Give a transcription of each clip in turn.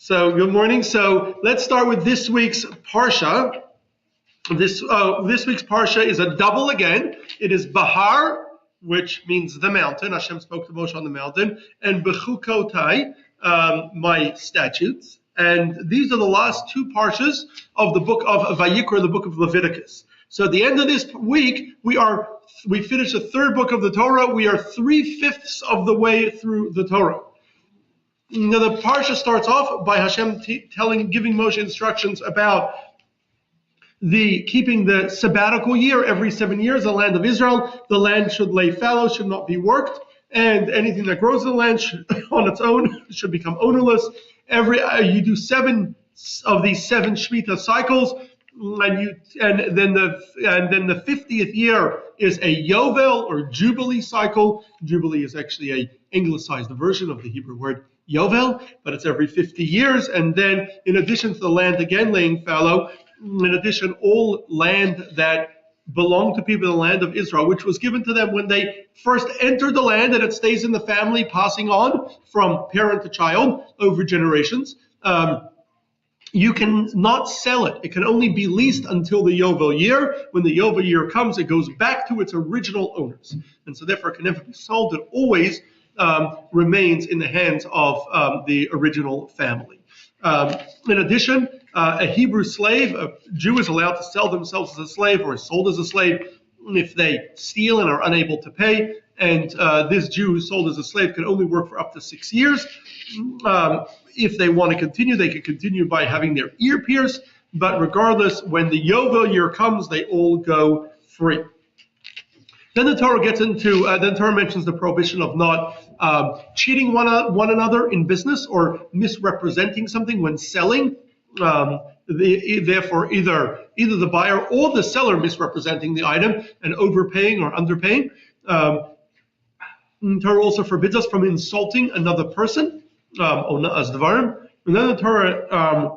So good morning. So let's start with this week's parsha. This week's parsha is a double again. It is Bahar, which means the mountain. Hashem spoke to Moshe on the mountain, and Bechukotai, my statutes. And these are the last two parshas of the book of Vayikra, the book of Leviticus. So at the end of this week, we finished the third book of the Torah. We are 3/5 of the way through the Torah. Now the parsha starts off by Hashem giving Moshe instructions about keeping the sabbatical year every 7 years. The land of Israel, the land should lay fallow, should not be worked, and anything that grows in the land on its own should become ownerless. You do 7 of these 7 Shemitah cycles, and then the 50th year is a Yovel or Jubilee cycle. Jubilee is actually a anglicized version of the Hebrew word Yovel, but it's every 50 years. And then in addition to the land again laying fallow, in addition, all land that belonged to people in the land of Israel, which was given to them when they first entered the land, and it stays in the family, passing on from parent to child over generations. You can not sell it. It can only be leased until the Yovel year. When the Yovel year comes, it goes back to its original owners. And so therefore it can never be sold. It always remains in the hands of the original family. In addition, a Hebrew slave, a Jew is allowed to sell themselves as a slave or is sold as a slave if they steal and are unable to pay. And this Jew who's sold as a slave can only work for up to 6 years. If they want to continue, they can continue by having their ear pierced. But regardless, when the Yovel year comes, they all go free. Then the Torah mentions the prohibition of not cheating one another in business or misrepresenting something when selling. Therefore, either the buyer or the seller misrepresenting the item and overpaying or underpaying. The Torah also forbids us from insulting another person, as dvarim. And then the Torah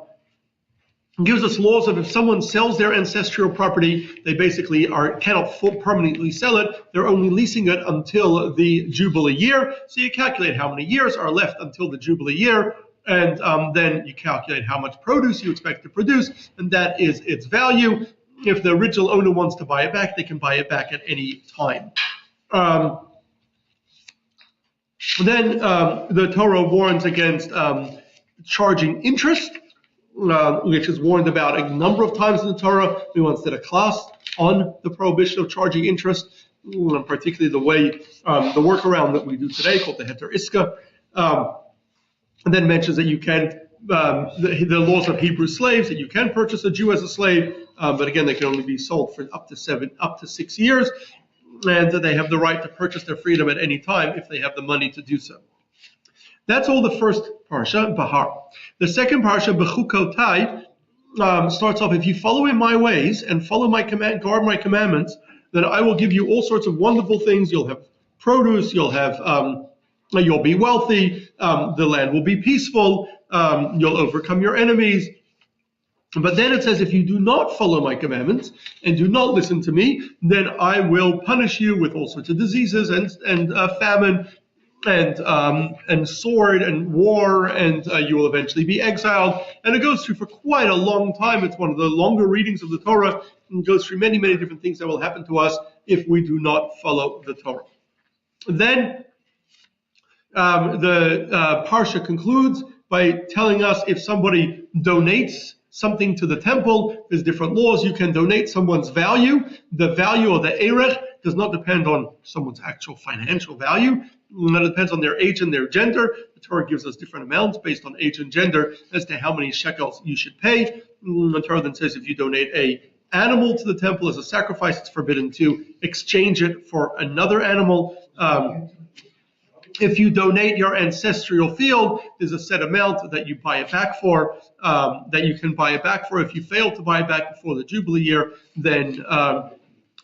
gives us laws of if someone sells their ancestral property, they basically cannot permanently sell it. They're only leasing it until the Jubilee year. So you calculate how many years are left until the Jubilee year, and then you calculate how much produce you expect to produce, and that is its value. If the original owner wants to buy it back, they can buy it back at any time. Then the Torah warns against charging interest, which is warned about a number of times in the Torah. We once did a class on the prohibition of charging interest, particularly the workaround that we do today called the Heter Iska, and then mentions that you can, the laws of Hebrew slaves, that you can purchase a Jew as a slave, but again, they can only be sold for up to 6 years, and that they have the right to purchase their freedom at any time if they have the money to do so. That's all the first parsha, Bahar. The second parsha, Bechukotai, starts off, if you follow in my ways and follow my guard my commandments, then I will give you all sorts of wonderful things. You'll have produce, you'll be wealthy, the land will be peaceful, you'll overcome your enemies. But then it says, if you do not follow my commandments and do not listen to me, then I will punish you with all sorts of diseases and famine and sword and war, and you will eventually be exiled. And it goes through for quite a long time. It's one of the longer readings of the Torah, and goes through many, many different things that will happen to us if we do not follow the Torah. Then the parsha concludes by telling us if somebody donates something to the temple, there's different laws. You can donate someone's value. The value of the erech does not depend on someone's actual financial value. It depends on their age and their gender. The Torah gives us different amounts based on age and gender as to how many shekels you should pay. The Torah then says if you donate an animal to the temple as a sacrifice, it's forbidden to exchange it for another animal. If you donate your ancestral field, there's a set amount that you buy it back for, that you can buy it back for. If you fail to buy it back before the Jubilee year, then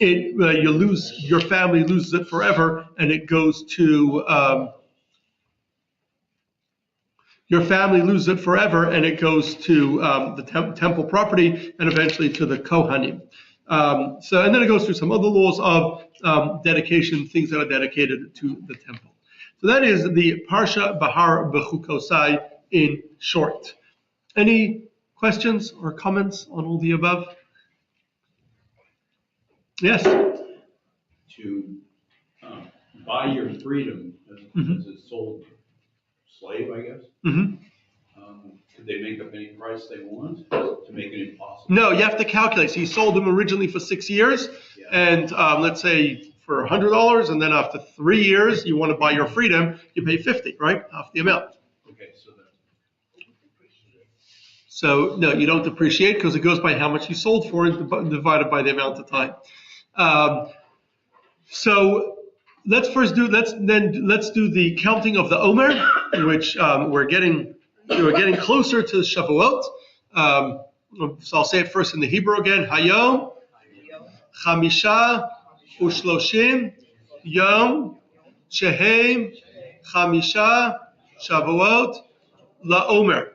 your family loses it forever, and it goes to the temple property and eventually to the Kohanim. And then it goes through some other laws of dedication, things that are dedicated to the temple. So that is the Parsha Bahar Bechukosai in short. Any questions or comments on all the above? Yes. To buy your freedom as a sold slave, I guess. Could they make up any price they want to make it impossible? No, you have to calculate. So you sold him originally for 6 years, and let's say for $100, and then after 3 years you want to buy your freedom, you pay 50, right? Half the amount. Okay, so that. So no, you don't depreciate because it goes by how much you sold for and divided by the amount of time. So let's do the counting of the Omer, which we're getting closer to Shavuot. So I'll say it first in the Hebrew again. Hayom, Chamisha, Ushloshim, Yom, Shehem, Chamisha, Shavuot, LaOmer.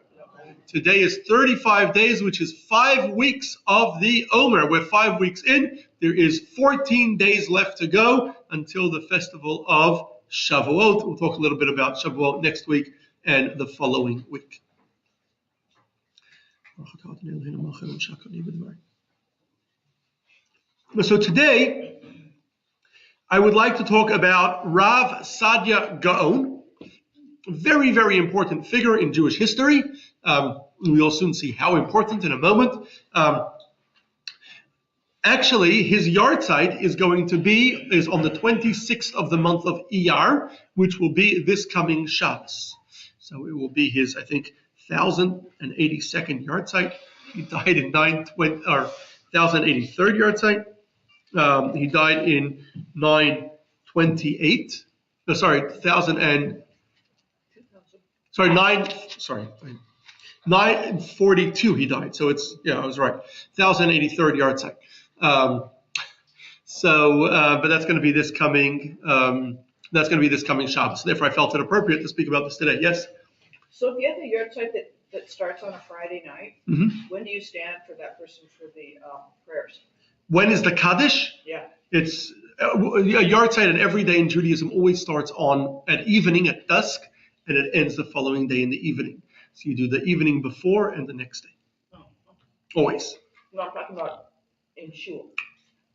Today is 35 days, which is 5 weeks of the Omer. We're 5 weeks in. There is 14 days left to go until the festival of Shavuot. We'll talk a little bit about Shavuot next week and the following week. So today, I would like to talk about Rav Saadia Gaon, a very, very important figure in Jewish history. We'll soon see how important in a moment. Actually, his yahrzeit is on the 26th of the month of Iyar, which will be this coming Shabbos. So it will be his, I think, 1,082nd yahrzeit. He died in 1,083rd yahrzeit. He died in 928. No, sorry, 942 he died. So it's, I was right. 1,083rd yahrzeit. But that's going to be this coming. That's going to be this coming Shabbos. Therefore, I felt it appropriate to speak about this today. Yes. So if you have a yahrzeit that starts on a Friday night, when do you stand for that person for the prayers? When is the Kaddish? Yeah. It's a yahrzeit, and every day in Judaism always starts at evening at dusk, and it ends the following day in the evening. So you do the evening before and the next day. Oh, okay. Always. No, I'm talking about in shul.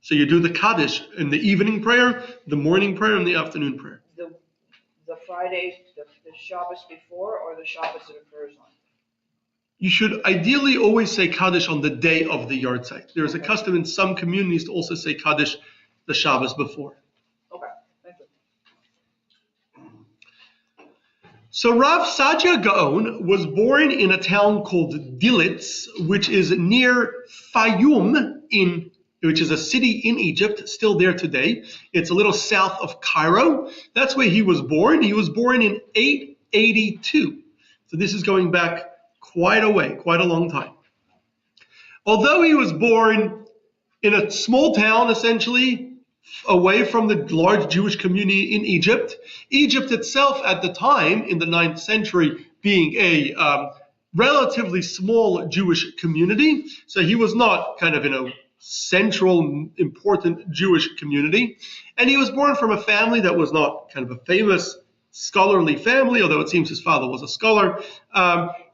So you do the Kaddish in the evening prayer, the morning prayer, and the afternoon prayer. The Friday, the Shabbos before, or the Shabbos it occurs on? You should ideally always say Kaddish on the day of the yahrzeit. There is a custom in some communities to also say Kaddish the Shabbos before. Okay, thank you. So Rav Saadia Gaon was born in a town called Dilitz, which is near Fayum, which is a city in Egypt, still there today. It's a little south of Cairo. That's where he was born. He was born in 882. So this is going back quite a long time. Although he was born in a small town, essentially, away from the large Jewish community in Egypt, Egypt itself at the time, in the 9th century, being a relatively small Jewish community, so he was not kind of in a central, important Jewish community, and he was born from a family that was not kind of a famous scholarly family, although it seems his father was a scholar.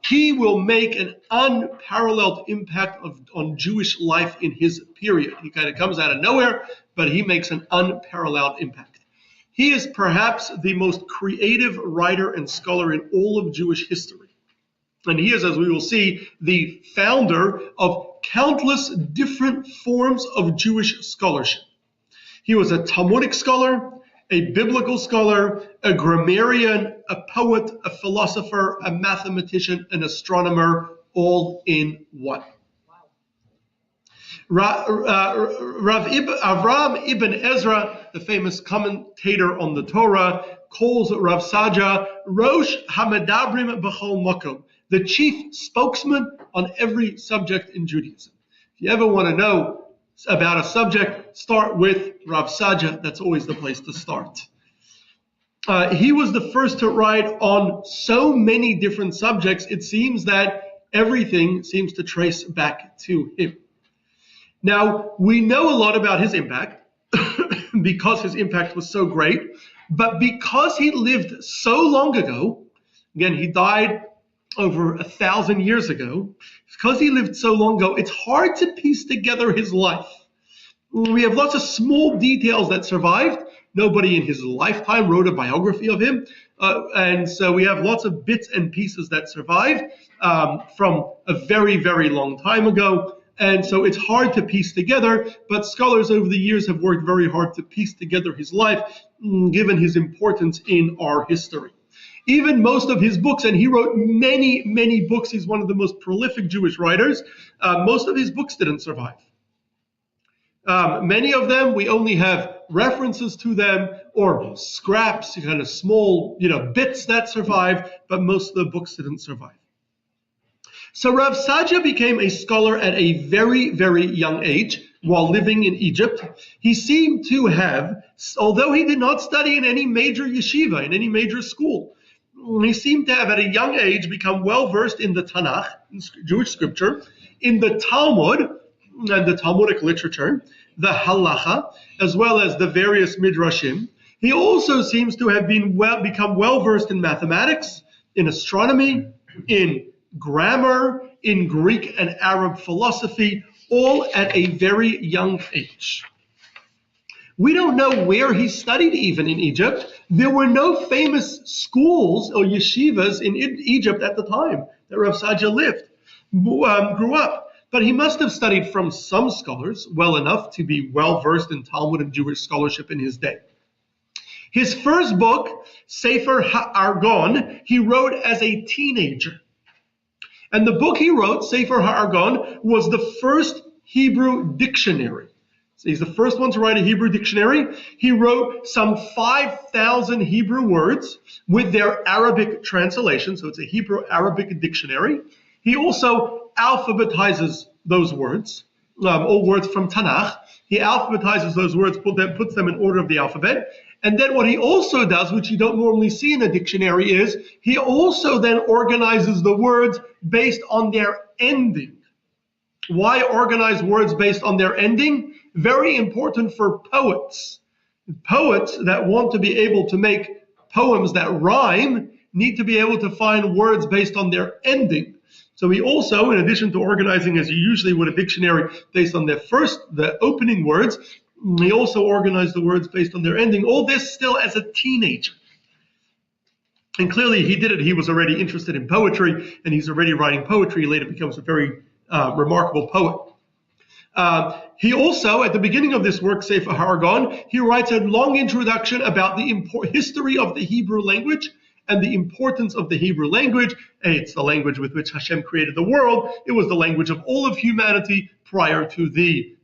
He will make an unparalleled impact on Jewish life in his period. He kind of comes out of nowhere, but he makes an unparalleled impact. He is perhaps the most creative writer and scholar in all of Jewish history. And he is, as we will see, the founder of countless different forms of Jewish scholarship. He was a Talmudic scholar, a biblical scholar, a grammarian, a poet, a philosopher, a mathematician, an astronomer, all in one. Rav Avram ibn Ezra, the famous commentator on the Torah, calls Rav Saadia Rosh Hamadabrim B'chol Makom, the chief spokesman on every subject in Judaism. If you ever want to know about a subject, start with Rav Saadia. That's always the place to start. He was the first to write on so many different subjects, it seems that everything seems to trace back to him. Now, we know a lot about his impact because his impact was so great, but because he lived so long ago, again, he died over 1,000 years ago. Because he lived so long ago, it's hard to piece together his life. We have lots of small details that survived. Nobody in his lifetime wrote a biography of him. And so we have lots of bits and pieces that survived from a very, very long time ago. And so it's hard to piece together, but scholars over the years have worked very hard to piece together his life, given his importance in our history. Even most of his books, and he wrote many, many books, he's one of the most prolific Jewish writers, most of his books didn't survive. Many of them, we only have references to them or scraps, kind of small, bits that survive, but most of the books didn't survive. So Rav Saadia became a scholar at a very, very young age while living in Egypt. He seemed to have, although he did not study in any major yeshiva, in any major school, he seemed to have at a young age become well versed in the Tanakh, in Jewish scripture, in the Talmud, and the Talmudic literature, the Halacha, as well as the various Midrashim. He also seems to have become well versed in mathematics, in astronomy, in grammar, in Greek and Arab philosophy, all at a very young age. We don't know where he studied even in Egypt. There were no famous schools or yeshivas in Egypt at the time that Rav Saadia grew up. But he must have studied from some scholars well enough to be well versed in Talmud and Jewish scholarship in his day. His first book, Sefer HaArgon, he wrote as a teenager. And the book he wrote, Sefer HaArgon, was the first Hebrew dictionary. So he's the first one to write a Hebrew dictionary. He wrote some 5,000 Hebrew words with their Arabic translation. So it's a Hebrew-Arabic dictionary. He also alphabetizes those words, all words from Tanakh. He alphabetizes those words, puts them in order of the alphabet. And then what he also does, which you don't normally see in a dictionary, is he also then organizes the words based on their ending. Why organize words based on their ending? Very important for poets. Poets that want to be able to make poems that rhyme need to be able to find words based on their ending. So he also, in addition to organizing as you usually would a dictionary based on the opening words, he also organized the words based on their ending. All this still as a teenager. And clearly he did it. He was already interested in poetry, and he's already writing poetry. He later becomes a very remarkable poet. He also, at the beginning of this work, Sefer HaArgon, he writes a long introduction about the history of the Hebrew language and the importance of the Hebrew language. It's the language with which Hashem created the world. It was the language of all of humanity prior to the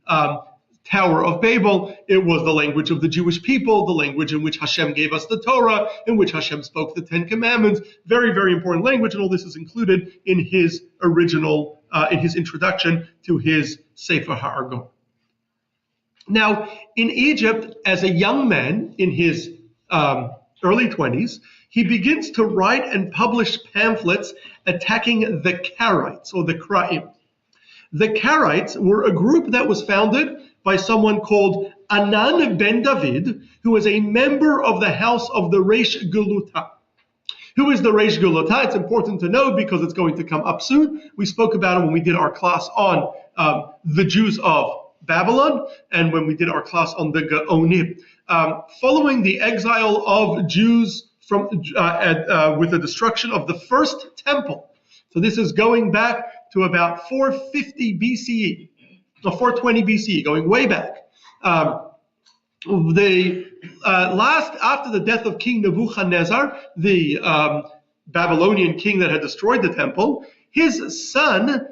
Tower of Babel. It was the language of the Jewish people, the language in which Hashem gave us the Torah, in which Hashem spoke the Ten Commandments. Very, very important language, and all this is included in his original, in his introduction to his Sefer HaArgon. Now, in Egypt, as a young man in his early 20s, he begins to write and publish pamphlets attacking the Karaites, or the Kraim. The Karaites were a group that was founded by someone called Anan ben David, who was a member of the house of the Reish Guluta. Who is the Reish Guluta? It's important to know because it's going to come up soon. We spoke about it when we did our class on the Jews of Babylon and when we did our class on the Gaonim. Following the exile of Jews from with the destruction of the first temple. So this is going back to about 450 BCE, or 420 BCE, going way back. After the death of King Nebuchadnezzar, the Babylonian king that had destroyed the temple, his son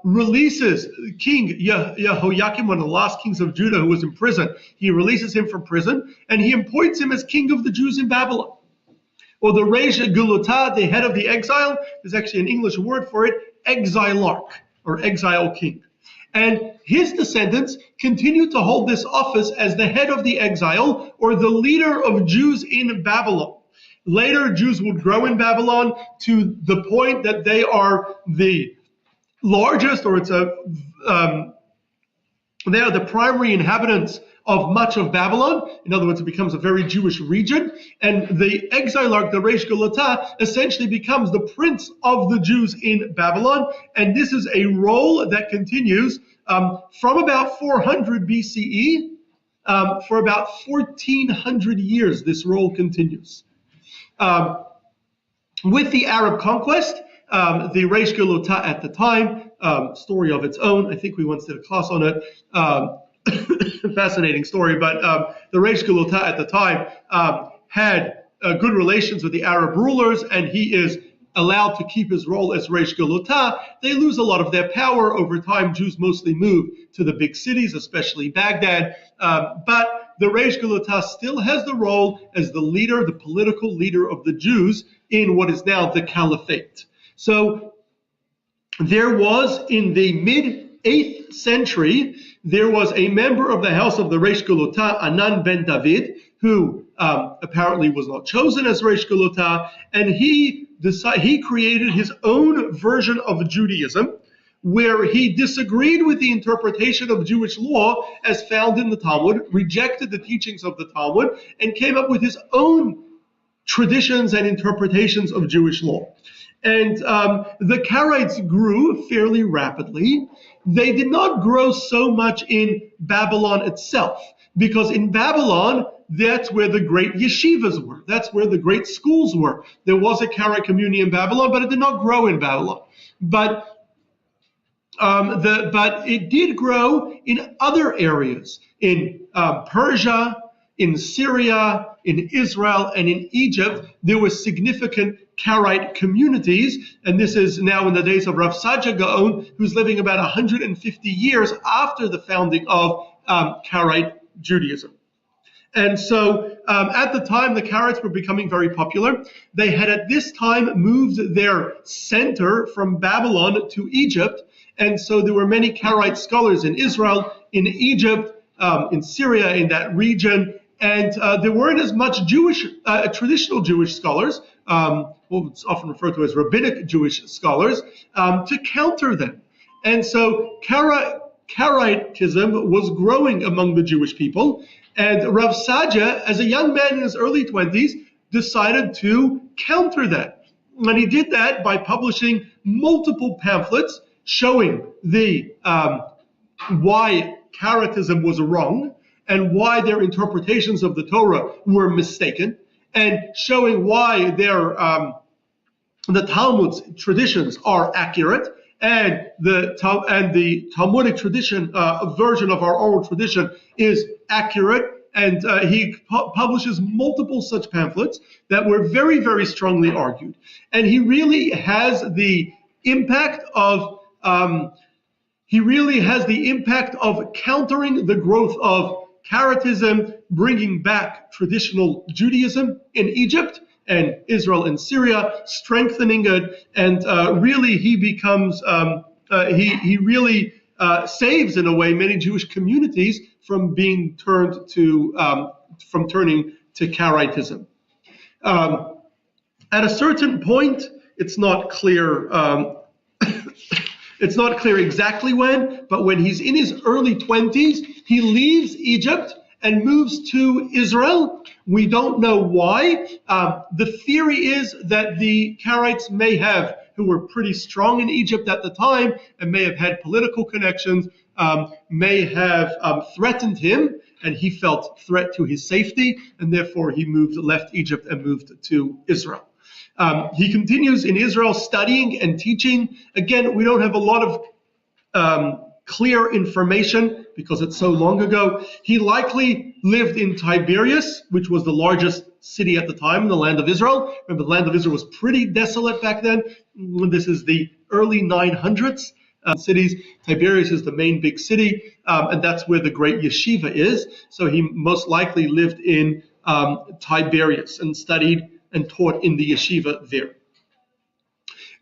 releases King Yehoiakim, one of the last kings of Judah who was in prison. He releases him from prison and he appoints him as king of the Jews in Babylon. Or the Reish Guluta, the head of the exile, there's actually an English word for it, exilarch, or exile king. And his descendants continue to hold this office as the head of the exile, or the leader of Jews in Babylon. Later, Jews would grow in Babylon to the point that they are the largest, or it's They are the primary inhabitants of much of Babylon. In other words, it becomes a very Jewish region. And the exilarch, the Reish Galata, essentially becomes the prince of the Jews in Babylon. And this is a role that continues from about 400 BCE for about 1,400 years. This role continues. With the Arab conquest, the Reish Galata at the time, story of its own. I think we once did a class on it. Fascinating story, but the Reish Galata at the time had good relations with the Arab rulers, and he is allowed to keep his role as Reish Galata. They lose a lot of their power over time. Jews mostly move to the big cities, especially Baghdad, but the Reish Galata still has the role as the leader, the political leader of the Jews in what is now the Caliphate. So there was, in the mid-8th century, there was a member of the house of the Reish Galata, Anan ben David, who apparently was not chosen as Reish Galata, and he created his own version of Judaism, where he disagreed with the interpretation of Jewish law as found in the Talmud, rejected the teachings of the Talmud, and came up with his own traditions and interpretations of Jewish law. And the Karaites grew fairly rapidly. They did not grow so much in Babylon itself, because in Babylon, that's where the great yeshivas were. That's where the great schools were. There was a Karaite community in Babylon, but it did not grow in Babylon. But it did grow in other areas, in Persia, in Syria, in Israel, and in Egypt. There were significant Karaite communities, and this is now in the days of Rav Saadia Gaon, who's living about 150 years after the founding of Karaite Judaism. And so at the time, the Karaites were becoming very popular. They had at this time moved their center from Babylon to Egypt, and so there were many Karaite scholars in Israel, in Egypt, in Syria, in that region, and there weren't as much traditional Jewish scholars, what's often referred to as rabbinic Jewish scholars, to counter them. And so Karaitism was growing among the Jewish people, and Rav Saadia, as a young man in his early 20s, decided to counter that. And he did that by publishing multiple pamphlets showing why Karaitism was wrong, and why their interpretations of the Torah were mistaken, and showing why the Talmud's traditions are accurate, and the Talmudic tradition version of our oral tradition is accurate. And he publishes multiple such pamphlets that were very, very strongly argued. And he really has the impact of countering the growth of Karaitism, bringing back traditional Judaism in Egypt and Israel and Syria, strengthening it, and really he becomes, he really saves in a way many Jewish communities from being turning to Karaitism. At a certain point, it's not clear. It's not clear exactly when, but when he's in his early 20s, he leaves Egypt and moves to Israel. We don't know why. The theory is that the Karaites who were pretty strong in Egypt at the time and may have had political connections, may have threatened him, and he felt threat to his safety, and therefore he left Egypt and moved to Israel. He continues in Israel studying and teaching. Again, we don't have a lot of clear information because it's so long ago. He likely lived in Tiberias, which was the largest city at the time in the land of Israel. Remember, the land of Israel was pretty desolate back then. This is the early 900s. Cities. Tiberias is the main big city, and that's where the great yeshiva is. So he most likely lived in Tiberias and studied and taught in the yeshiva there.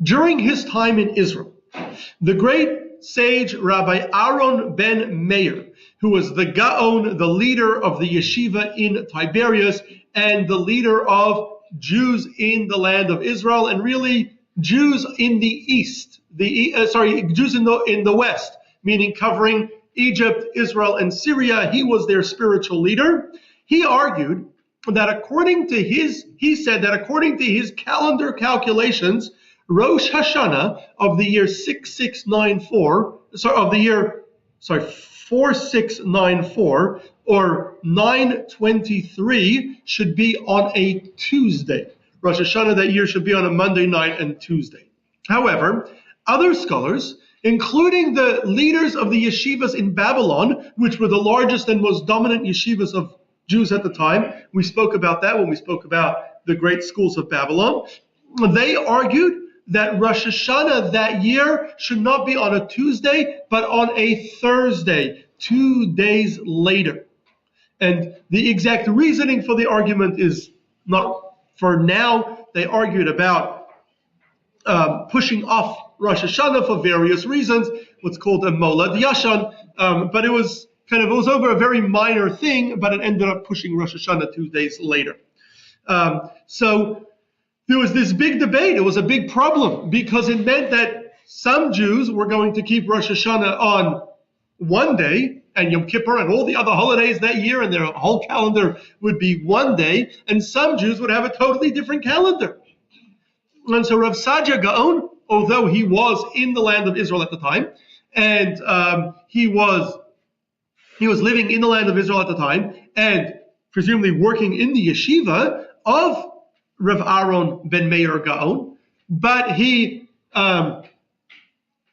During his time in Israel, the great sage Rabbi Aaron ben Meir, who was the Gaon, the leader of the yeshiva in Tiberias, and the leader of Jews in the land of Israel, and really Jews in the east, Jews in the west, meaning covering Egypt, Israel, and Syria. He was their spiritual leader. He argued that he said that according to his calendar calculations, Rosh Hashanah of the year 4694 or 923 should be on a Tuesday. Rosh Hashanah that year should be on a Monday night and Tuesday. However, other scholars, including the leaders of the yeshivas in Babylon, which were the largest and most dominant yeshivas of Jews at the time, we spoke about that when we spoke about the great schools of Babylon, they argued that Rosh Hashanah that year should not be on a Tuesday, but on a Thursday, 2 days later. And the exact reasoning for the argument is not for now. They argued about pushing off Rosh Hashanah for various reasons, what's called a Molad Yashan, but it was over a very minor thing, but it ended up pushing Rosh Hashanah 2 days later. So there was this big debate. It was a big problem because it meant that some Jews were going to keep Rosh Hashanah on one day, and Yom Kippur and all the other holidays that year, and their whole calendar would be one day, and some Jews would have a totally different calendar. And so Rav Saadia Gaon, although he was in the land of Israel at the time, and he was living in the land of Israel at the time, and presumably working in the yeshiva of Rav Aaron ben Meir Gaon, but he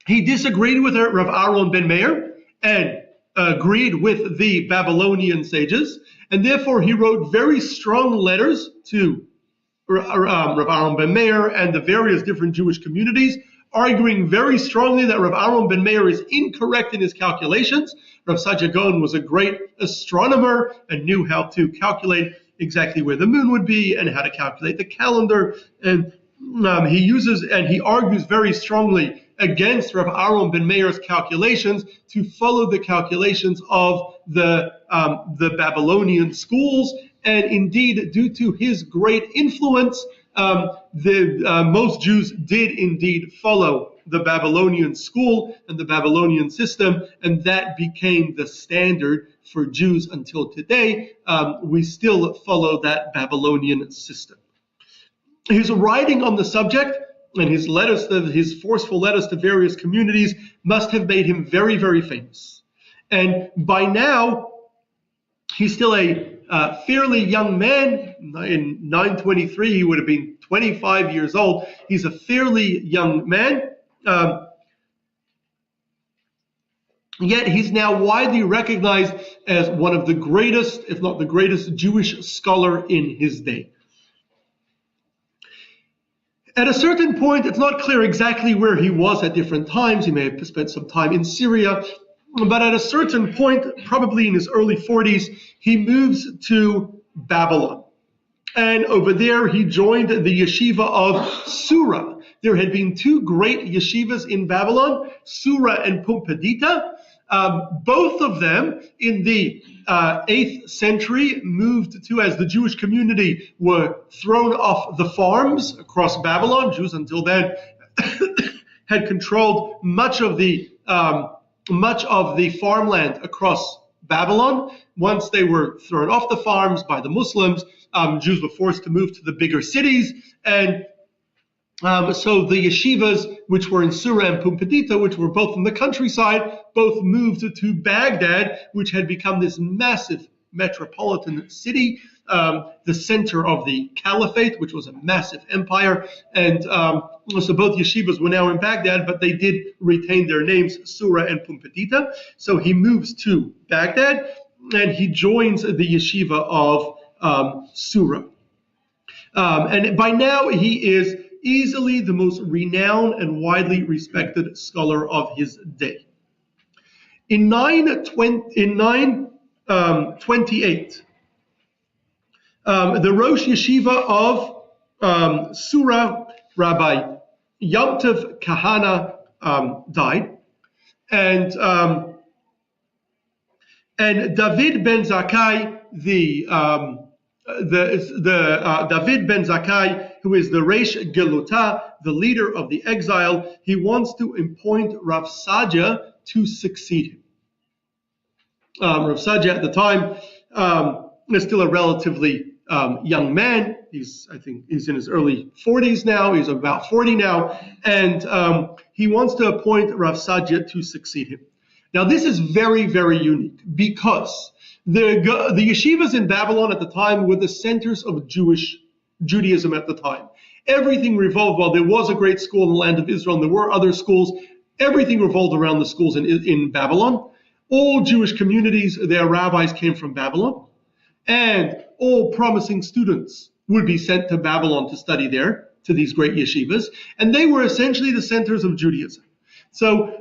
disagreed with Rav Aaron ben Meir and agreed with the Babylonian sages, and therefore he wrote very strong letters to Rav Aaron ben Meir and the various different Jewish communities, arguing very strongly that Rav Aaron ben Meir is incorrect in his calculations. Rav Saadia Gaon was a great astronomer and knew how to calculate exactly where the moon would be and how to calculate the calendar. And he argues very strongly against Rav Aaron ben Meir's calculations to follow the calculations of the Babylonian schools. And indeed, due to his great influence, most Jews did indeed follow the Babylonian school and the Babylonian system, and that became the standard for Jews until today. We still follow that Babylonian system. His writing on the subject and his forceful letters to various communities must have made him very, very famous. And by now, he's still a fairly young man. In 923, he would have been 25 years old. He's a fairly young man. Yet he's now widely recognized as one of the greatest, if not the greatest, Jewish scholar in his day. At a certain point, it's not clear exactly where he was at different times. He may have spent some time in Syria, but at a certain point, probably in his early 40s, he moves to Babylon. And over there, he joined the yeshiva of Sura. There had been two great yeshivas in Babylon, Sura and Pumbedita. Both of them in the 8th century moved to, as the Jewish community were thrown off the farms across Babylon. Jews until then had controlled much of the farmland across Babylon. Once they were thrown off the farms by the Muslims, Jews were forced to move to the bigger cities, and so the yeshivas, which were in Sura and Pumbedita, which were both in the countryside, both moved to Baghdad, which had become this massive metropolitan city, the center of the caliphate, which was a massive empire. And so both yeshivas were now in Baghdad, but they did retain their names, Sura and Pumbedita. So he moves to Baghdad, and he joins the yeshiva of Sura. And by now he is easily the most renowned and widely respected scholar of his day. In 928, the Rosh Yeshiva of Sura, Rabbi Yom Tov Kahana, died, and David ben Zakkai, David ben Zakkai, who is the Reish Geluta, the leader of the exile, he wants to appoint Rav Saadia to succeed him. Rav Saadia at the time is still a relatively young man. I think he's in his early 40s now. He's about 40 now. And he wants to appoint Rav Saadia to succeed him. Now, this is very, very unique because the yeshivas in Babylon at the time were the centers of Judaism at the time. Everything revolved, while there was a great school in the land of Israel, and there were other schools, everything revolved around the schools in Babylon. All Jewish communities, their rabbis came from Babylon, and all promising students would be sent to Babylon to study there, to these great yeshivas, and they were essentially the centers of Judaism. So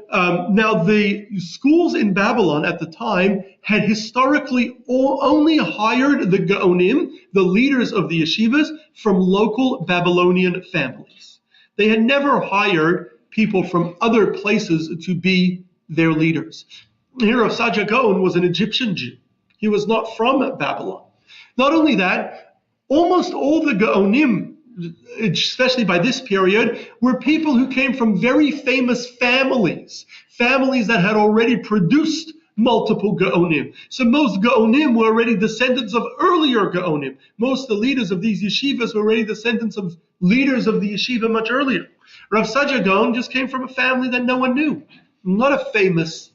now the schools in Babylon at the time had historically only hired the Gaonim, the leaders of the yeshivas, from local Babylonian families. They had never hired people from other places to be their leaders. Here, Rav Saadia Gaon was an Egyptian Jew. He was not from Babylon. Not only that, almost all the Gaonim, especially by this period, were people who came from very famous families that had already produced multiple Gaonim. So most Gaonim were already descendants of earlier Gaonim. Most of the leaders of these yeshivas were already descendants of leaders of the yeshiva much earlier. Rav Saadia Gaon just came from a family that no one knew. Not a famous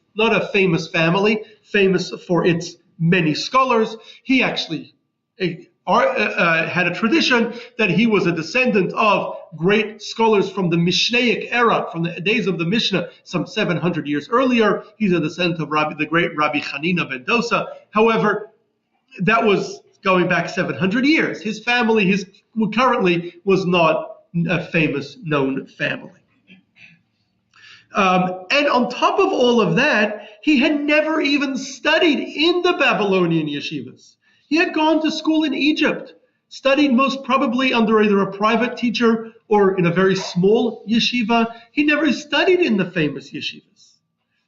family, famous for its many scholars. He actually had a tradition that he was a descendant of great scholars from the Mishnaic era, from the days of the Mishnah, some 700 years earlier. He's a descendant of the great Rabbi Hanina ben Dosa. However, that was going back 700 years. His family, currently was not a famous, known family. And on top of all of that, he had never even studied in the Babylonian yeshivas. He had gone to school in Egypt, studied most probably under either a private teacher or in a very small yeshiva. He never studied in the famous yeshivas.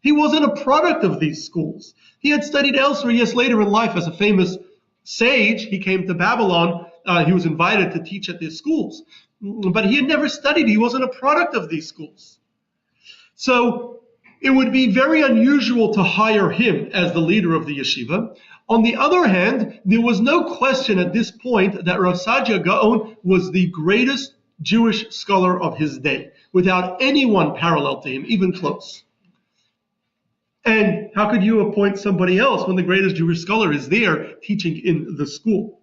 He wasn't a product of these schools. He had studied elsewhere. Yes, later in life as a famous sage, he came to Babylon. He was invited to teach at these schools. But he had never studied. He wasn't a product of these schools. So it would be very unusual to hire him as the leader of the yeshiva. On the other hand, there was no question at this point that Rav Saadia Gaon was the greatest Jewish scholar of his day, without anyone parallel to him, even close. And how could you appoint somebody else when the greatest Jewish scholar is there teaching in the school?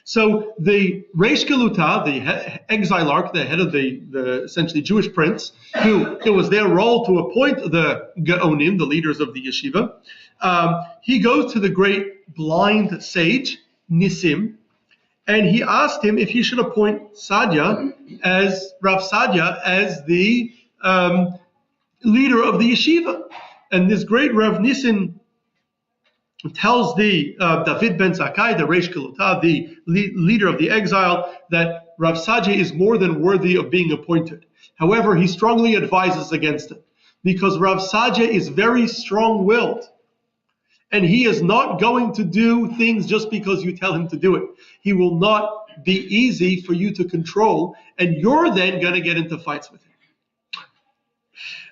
So the Reish Galuta, the exilarch, the head of the essentially Jewish prince, who it was their role to appoint the Gaonim, the leaders of the yeshiva, he goes to the great blind sage, Nissim, and he asked him if he should appoint Rav Saadia, as the leader of the yeshiva. And this great Rav Nissim tells the David ben Zakkai, the Reish Galuta, the leader of the exile, that Rav Saadia is more than worthy of being appointed. However, he strongly advises against it, because Rav Saadia is very strong-willed, and he is not going to do things just because you tell him to do it. He will not be easy for you to control, and you're then going to get into fights with him.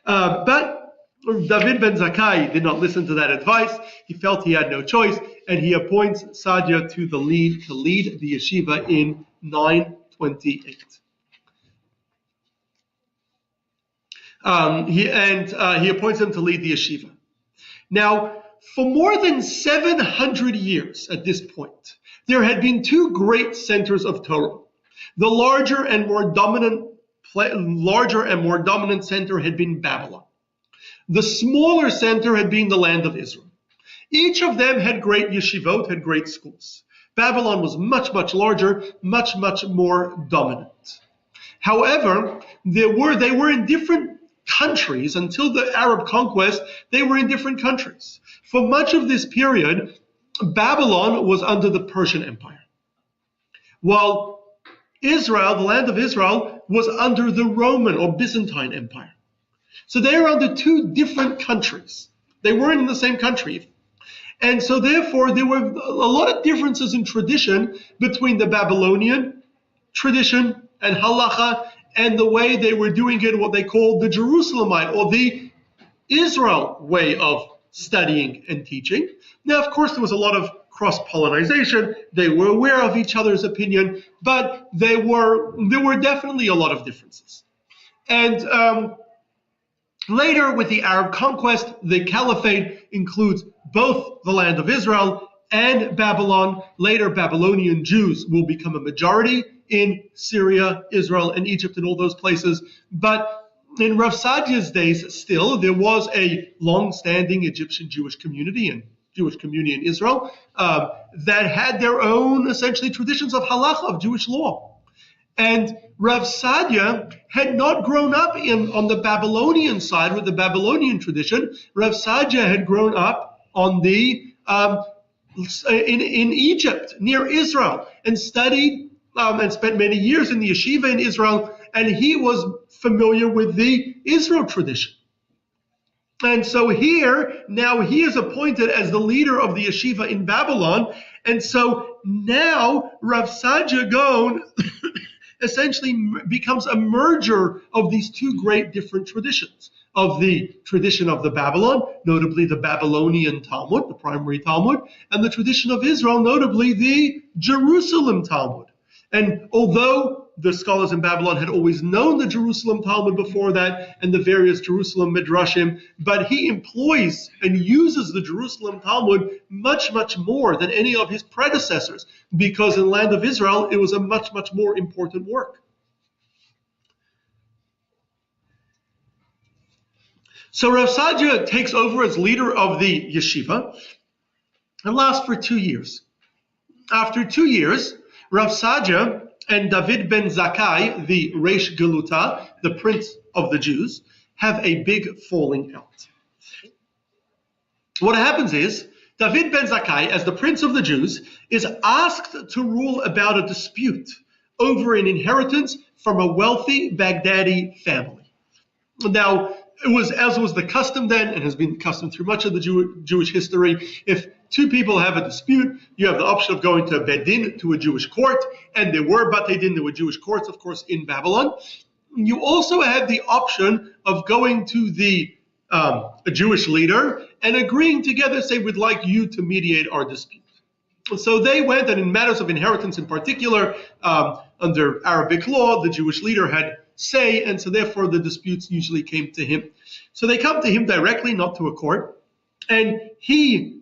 But David ben Zakkai did not listen to that advice. He felt he had no choice, and he appoints Saadia to lead the yeshiva in 928. He appoints him to lead the yeshiva. Now, for more than 700 years at this point, there had been two great centers of Torah. The larger and more dominant center had been Babylon. The smaller center had been the land of Israel. Each of them had great yeshivot, had great schools. Babylon was much, much larger, much, much more dominant. However, they were in different countries. Until the Arab conquest, they were in different countries. For much of this period, Babylon was under the Persian Empire, while Israel, the land of Israel, was under the Roman or Byzantine Empire. So they were under two different countries. They weren't in the same country. And so therefore, there were a lot of differences in tradition between the Babylonian tradition and halacha and the way they were doing it, what they called the Jerusalemite or the Israel way of studying and teaching. Now, of course, there was a lot of cross-pollination. They were aware of each other's opinion, but there were definitely a lot of differences. And later, with the Arab conquest, the caliphate includes both the land of Israel and Babylon. Later, Babylonian Jews will become a majority in Syria, Israel, and Egypt, and all those places. But in Rav Saadia's days, still, there was a long-standing Egyptian Jewish community and Jewish community in Israel that had their own, essentially, traditions of halacha, of Jewish law. And Rav Saadia had not grown up on the Babylonian side with the Babylonian tradition. Rav Saadia had grown up on the in Egypt, near Israel, and studied and spent many years in the yeshiva in Israel, and he was familiar with the Israel tradition. And so now he is appointed as the leader of the yeshiva in Babylon, and so now Rav Saadia Gaon essentially becomes a merger of these two great different traditions, of the tradition of the Babylon, notably the Babylonian Talmud, the primary Talmud, and the tradition of Israel, notably the Jerusalem Talmud. And although the scholars in Babylon had always known the Jerusalem Talmud before that and the various Jerusalem Midrashim, but he employs and uses the Jerusalem Talmud much, much more than any of his predecessors, because in the land of Israel, it was a much, much more important work. So Rav Saadia takes over as leader of the yeshiva and lasts for 2 years. After 2 years, Rav Saadia and David ben Zakkai, the Reish Geluta, the prince of the Jews, have a big falling out. What happens is, David ben Zakkai, as the prince of the Jews, is asked to rule about a dispute over an inheritance from a wealthy Baghdadi family. Now, it was, as was the custom then, and has been the custom through much of the Jewish history, if two people have a dispute, you have the option of going to Bedin, to a Jewish court, and there were Batei Din, there were Jewish courts, of course, in Babylon. You also had the option of going to a Jewish leader and agreeing together, say, we'd like you to mediate our dispute. So they went, and in matters of inheritance in particular, under Arabic law, the Jewish leader had say, and so therefore the disputes usually came to him. So they come to him directly, not to a court, and he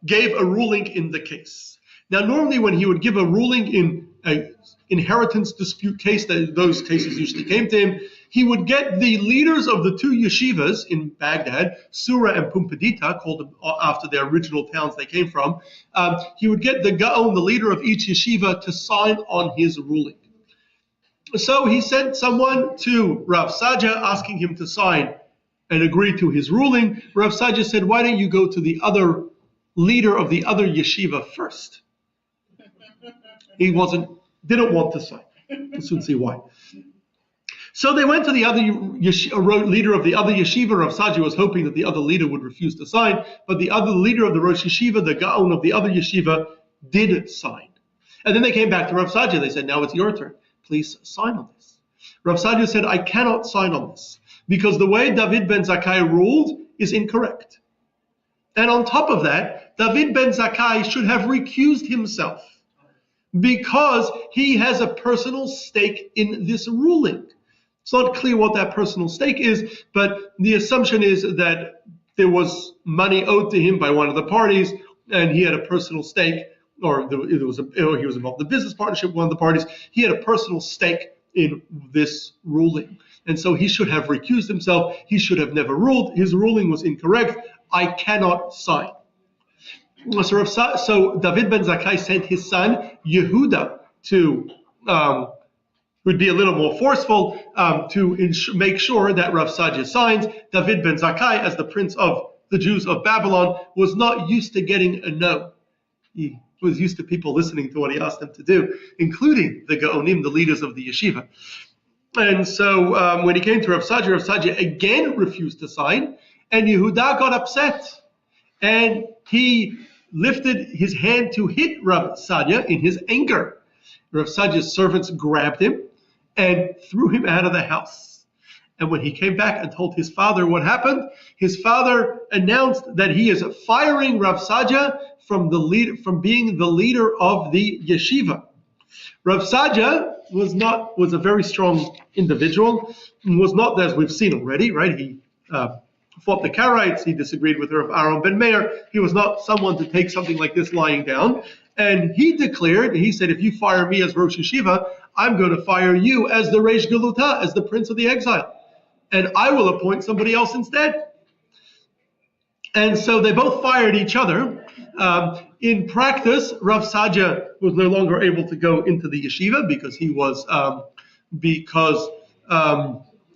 gave a ruling in the case. Now, normally when he would give a ruling in an inheritance dispute case, those cases usually came to him, he would get the leaders of the two yeshivas in Baghdad, Sura and Pumbedita, called after their original towns they came from. He would get the Gaon, the leader of each yeshiva, to sign on his ruling. So he sent someone to Rav Saadia asking him to sign and agree to his ruling. Rav Saadia said, why don't you go to the other leader of the other yeshiva first? He didn't want to sign. We'll soon see why. So they went to the other leader of the other yeshiva. Rav Saadia was hoping that the other leader would refuse to sign, but the other leader of the Rosh Yeshiva, the Gaon of the other yeshiva, did sign. And then they came back to Rav Saadia. They said, now it's your turn. Please sign on this. Rav Saadia said, I cannot sign on this because the way David ben Zakkai ruled is incorrect. And on top of that, David ben Zakkai should have recused himself because he has a personal stake in this ruling. It's not clear what that personal stake is, but the assumption is that there was money owed to him by one of the parties and he had a personal stake, or he was involved in the business partnership with one of the parties. He had a personal stake in this ruling. And so he should have recused himself. He should have never ruled. His ruling was incorrect. I cannot sign. So David ben Zakkai sent his son, Yehuda, to, would be a little more forceful, to make sure that Rav Saadia signs. David ben Zakkai, as the prince of the Jews of Babylon, was not used to getting a no. He was used to people listening to what he asked them to do, including the Gaonim, the leaders of the yeshiva. And so when he came to Rav Saadia again refused to sign, and Yehuda got upset. And he lifted his hand to hit Rav Saadia in his anger. Rav Saadia's servants grabbed him and threw him out of the house. And when he came back and told his father what happened, his father announced that he is firing Rav Saadia from being the leader of the yeshiva. Rav Saadia was a very strong individual, and was not, as we've seen already, right? He fought the Karaites, he disagreed with Rav Aaron ben Meir. He was not someone to take something like this lying down. And he said, if you fire me as Rosh Yeshiva, I'm going to fire you as the Reish Galuta, as the Prince of the Exile. And I will appoint somebody else instead. And so they both fired each other. In practice, Rav Saadia was no longer able to go into the yeshiva because the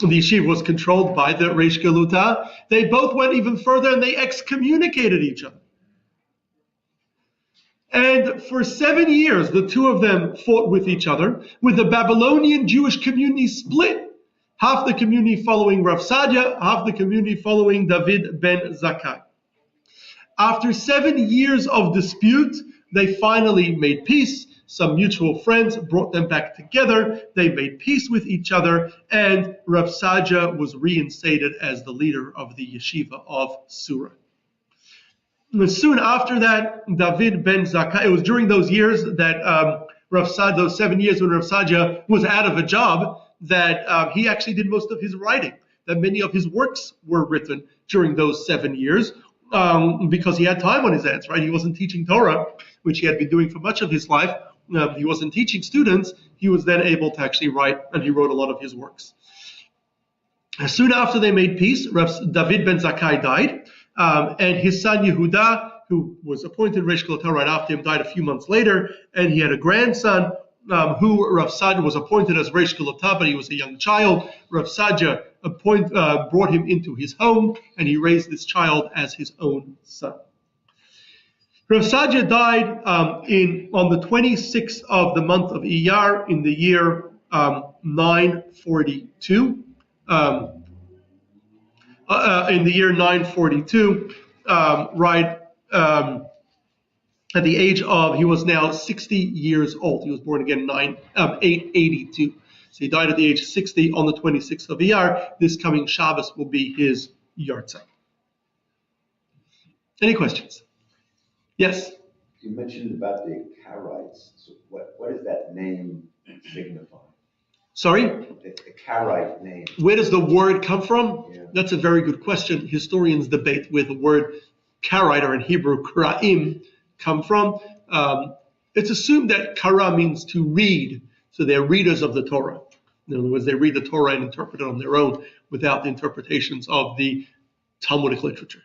yeshiva was controlled by the Reish Galuta. They both went even further and they excommunicated each other. And for 7 years, the two of them fought with each other, with the Babylonian Jewish community split. Half the community following Rav Saadia, half the community following David ben Zakkai. After 7 years of dispute, they finally made peace. Some mutual friends brought them back together. They made peace with each other, and Rav Saadia was reinstated as the leader of the yeshiva of Sura. And soon after that, David ben Zakkai, it was during those years that those 7 years when Rav Saadia was out of a job, that he actually did most of his writing, that many of his works were written during those 7 years because he had time on his hands, right? He wasn't teaching Torah, which he had been doing for much of his life. He wasn't teaching students. He was then able to actually write, and he wrote a lot of his works. Soon after they made peace, David ben Zakkai died, and his son Yehuda, who was appointed Reish Galuta right after him, died a few months later, and he had a grandson who Rav Saadia was appointed as Reish Galuta, but he was a young child. Rav Saadia brought him into his home, and he raised this child as his own son. Rav Saadia died on the 26th of the month of Iyar in the year 942. In the year 942, at the age of, he was now 60 years old. He was born again 882. So he died at the age of 60 on the 26th of Iyar. This coming Shabbos will be his yahrzeit. Any questions? Yes? You mentioned about the Karaites. So what does that name signify? Sorry? The Karaite name. Where does the word come from? Yeah. That's a very good question. Historians debate where the word Karaite, or in Hebrew, Karaim, come from. It's assumed that Kara means to read. So they're readers of the Torah. In other words, they read the Torah and interpret it on their own without the interpretations of the Talmudic literature.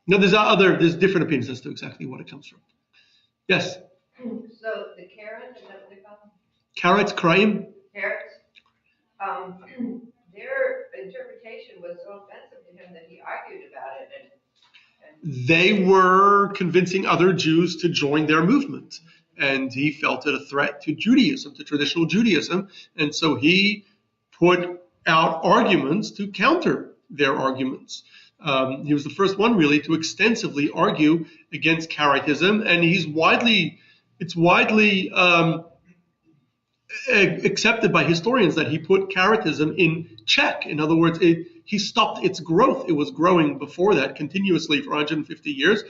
Now, there's different opinions as to exactly what it comes from. Yes? So the Karaites, is that what they call them? Karaites, Karaim? Karaites? Their interpretation was so offensive to him that he argued about it. And They were convincing other Jews to join their movement. And he felt it a threat to Judaism, to traditional Judaism. And so he put out arguments to counter their arguments. He was the first one really to extensively argue against Karaitism, and it's widely accepted by historians that he put Karaitism in check. In other words, he stopped its growth. It was growing before that continuously for 150 years.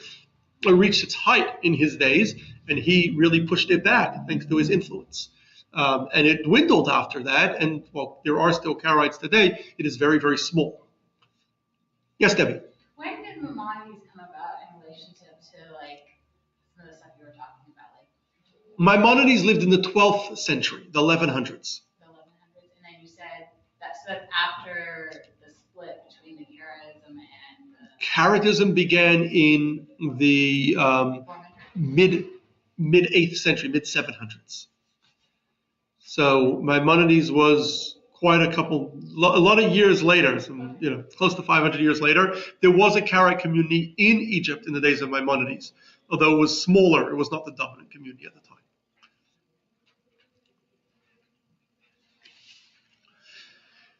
It reached its height in his days, and he really pushed it back thanks to his influence. And it dwindled after that, and well, there are still Karaites today. It is very, very small. Yes, Debbie? When did Maimonides come about in relationship to some of the stuff you were talking about? Maimonides lived in the 12th century, the 1100s. The 1100s, and then you said that's after the split between the Karaitism and the... Karaitism began in the mid 8th century, mid 700s. So Maimonides was quite a lot of years later, close to 500 years later. There was a Karaite community in Egypt in the days of Maimonides, although it was smaller. It was not the dominant community at the time.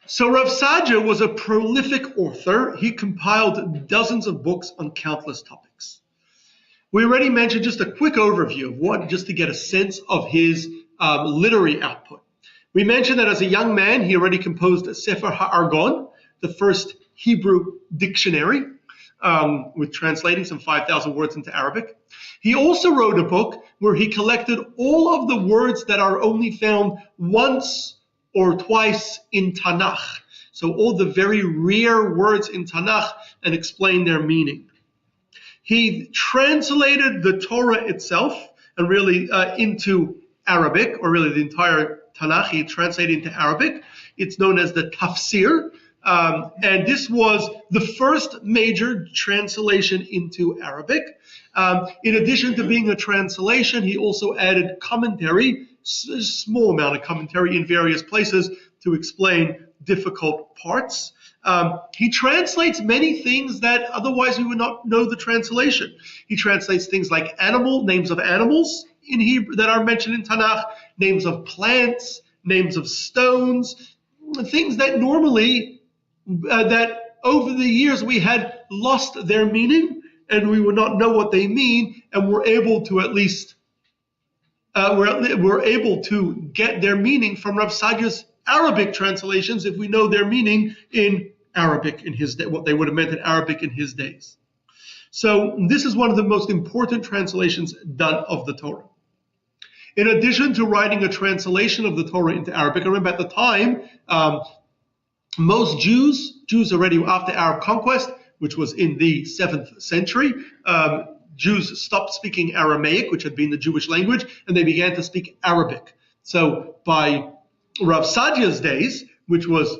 So Rav Saadia was a prolific author. He compiled dozens of books on countless topics. We already mentioned just a quick overview of just to get a sense of his literary output. We mentioned that as a young man, he already composed Sefer HaArgon, the first Hebrew dictionary, with translating some 5,000 words into Arabic. He also wrote a book where he collected all of the words that are only found once or twice in Tanakh. So all the very rare words in Tanakh and explained their meaning. He translated the Torah itself and really into Arabic, or really the entire Tanakh, he translated into Arabic. It's known as the Tafsir. And this was the first major translation into Arabic. In addition to being a translation, he also added commentary, a small amount of commentary in various places to explain difficult parts. He translates many things that otherwise we would not know the translation. He translates things like names of animals in Hebrew that are mentioned in Tanakh, names of plants, names of stones, things that normally, that over the years we had lost their meaning and we would not know what they mean, and we're able to at least, we're able to get their meaning from Rav Saadia's Arabic translations if we know their meaning in Arabic in his day, what they would have meant in Arabic in his days. So this is one of the most important translations done of the Torah. In addition to writing a translation of the Torah into Arabic, I remember at the time, most Jews already after Arab conquest, which was in the 7th century, Jews stopped speaking Aramaic, which had been the Jewish language, and they began to speak Arabic. So by Rav Saadia's days, which was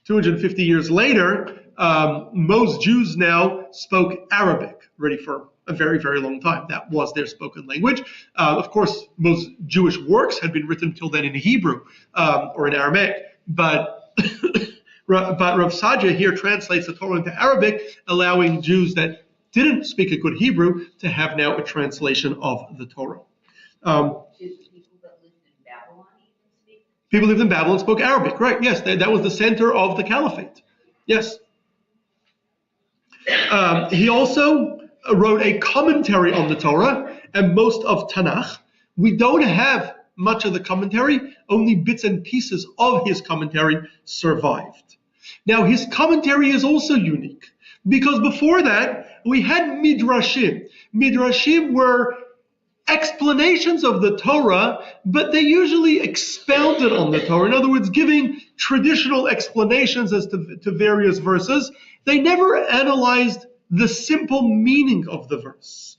250 years later, most Jews now spoke Arabic, already for a very, very long time. That was their spoken language. Of course, most Jewish works had been written till then in Hebrew or in Aramaic, but Rav Saadia here translates the Torah into Arabic, allowing Jews that didn't speak a good Hebrew to have now a translation of the Torah. People lived in Babylon spoke Arabic, right? Yes, that was the center of the caliphate. Yes. He also wrote a commentary on the Torah and most of Tanakh. We don't have much of the commentary, only bits and pieces of his commentary survived. Now, his commentary is also unique because before that, we had Midrashim. Midrashim were explanations of the Torah, but they usually expounded on the Torah. In other words, giving traditional explanations as to various verses. They never analyzed the simple meaning of the verse.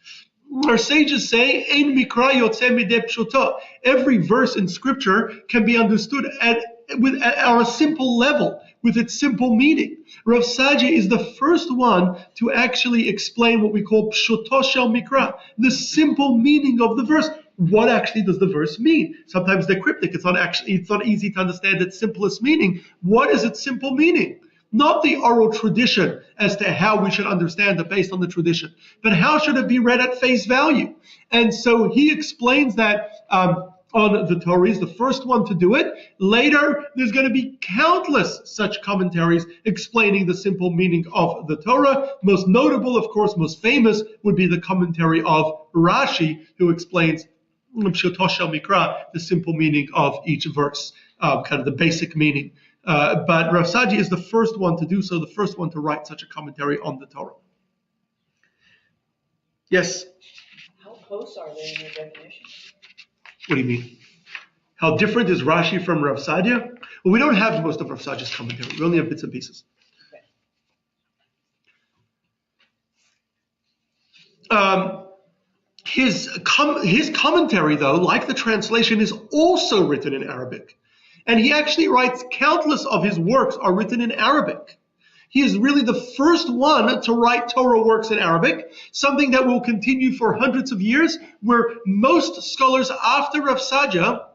Our sages say, Ein mikra yotze midei pshuto. Every verse in Scripture can be understood at a simple level, with its simple meaning. Rav Saadia is the first one to actually explain what we call pshuto shel mikra, the simple meaning of the verse. What actually does the verse mean? Sometimes they're cryptic. It's not easy to understand its simplest meaning. What is its simple meaning? Not the oral tradition as to how we should understand it based on the tradition, but how should it be read at face value? And so he explains that on the Torah. He's the first one to do it. Later, there's going to be countless such commentaries explaining the simple meaning of the Torah. Most notable, of course, most famous would be the commentary of Rashi, who explains Pshuto shel Mikra, the simple meaning of each verse, kind of the basic meaning. But Rav Saadia is the first one to do so, the first one to write such a commentary on the Torah. Yes? How close are they in their definition? What do you mean? How different is Rashi from Rav Saadia? Well, we don't have most of Rav Saadia's commentary. We only have bits and pieces. His commentary, though, like the translation, is also written in Arabic. And he actually writes, countless of his works are written in Arabic. He is really the first one to write Torah works in Arabic, something that will continue for hundreds of years, where most scholars after Rav Saadia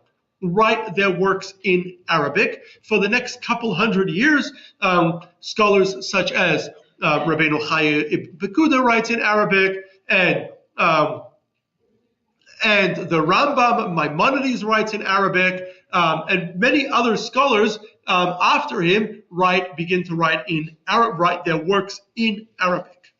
write their works in Arabic. For the next couple hundred years, scholars such as Rabbeinu Chaya Ibn Pekuda writes in Arabic, and the Rambam Maimonides writes in Arabic, and many other scholars after him begin to write their works in Arabic.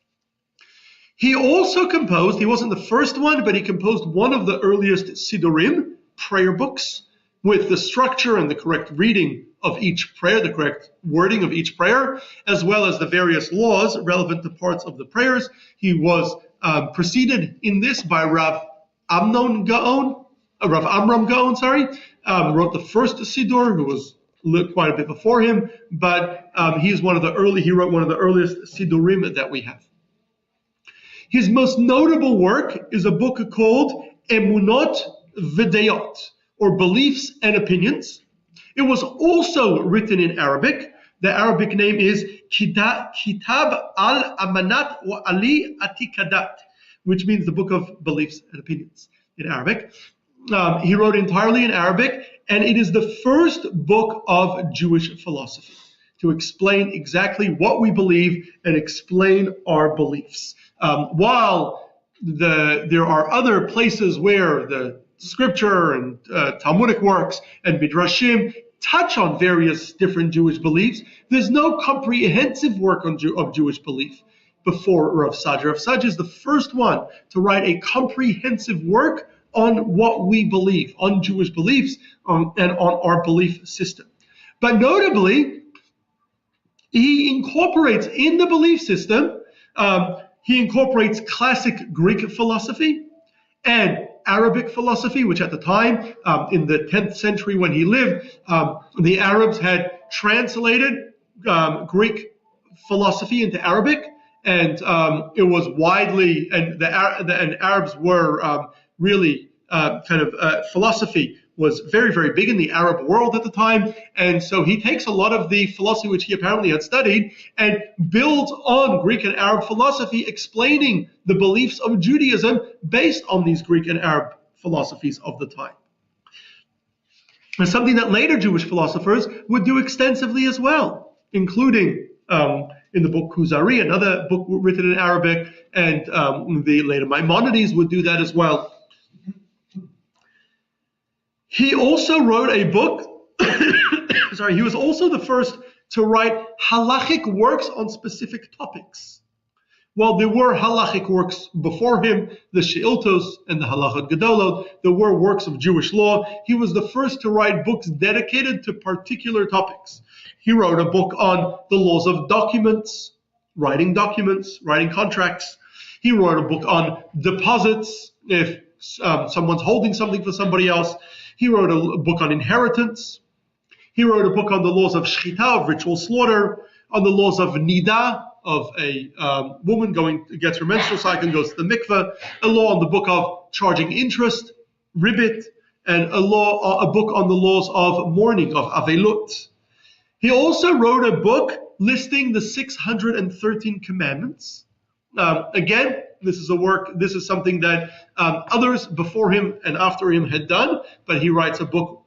He also composed, he wasn't the first one, but he composed one of the earliest Sidurim, prayer books, with the structure and the correct reading of each prayer, the correct wording of each prayer, as well as the various laws relevant to parts of the prayers. He was preceded in this by Rav Amram Gaon, wrote the first Siddur, who was quite a bit before him, but he wrote one of the earliest Siddurim that we have. His most notable work is a book called Emunot V'Deyot, or Beliefs and Opinions. It was also written in Arabic. The Arabic name is Kitab al-Amanat wa Ali Atikadat, which means the Book of Beliefs and Opinions in Arabic. He wrote entirely in Arabic, and it is the first book of Jewish philosophy to explain exactly what we believe and explain our beliefs. While there are other places where the scripture and Talmudic works and Midrashim touch on various different Jewish beliefs, there's no comprehensive work of Jewish belief before Rav Saadia. Rav Saadia is the first one to write a comprehensive work on what we believe, on Jewish beliefs, and on our belief system. But notably, he incorporates in the belief system, he incorporates classic Greek philosophy and Arabic philosophy, which at the time, in the 10th century when he lived, the Arabs had translated Greek philosophy into Arabic, and it was widely, and Arabs were really philosophy was very, very big in the Arab world at the time. And so he takes a lot of the philosophy which he apparently had studied and builds on Greek and Arab philosophy, explaining the beliefs of Judaism based on these Greek and Arab philosophies of the time. And something that later Jewish philosophers would do extensively as well, including in the book Kuzari, another book written in Arabic, and the later Maimonides would do that as well. He also wrote a book, he was also the first to write halachic works on specific topics. While there were halachic works before him, the She'iltos and the Halachot Gedolot, there were works of Jewish law. He was the first to write books dedicated to particular topics. He wrote a book on the laws of documents, writing contracts. He wrote a book on deposits, if someone's holding something for somebody else. He wrote a book on inheritance. He wrote a book on the laws of shchita, of ritual slaughter, on the laws of nida, of a woman gets her menstrual cycle and goes to the mikveh, a law on the book of charging interest, ribbit, and a book on the laws of mourning, of avelut. He also wrote a book listing the 613 commandments. Again, this is something that others before him and after him had done, but he writes a book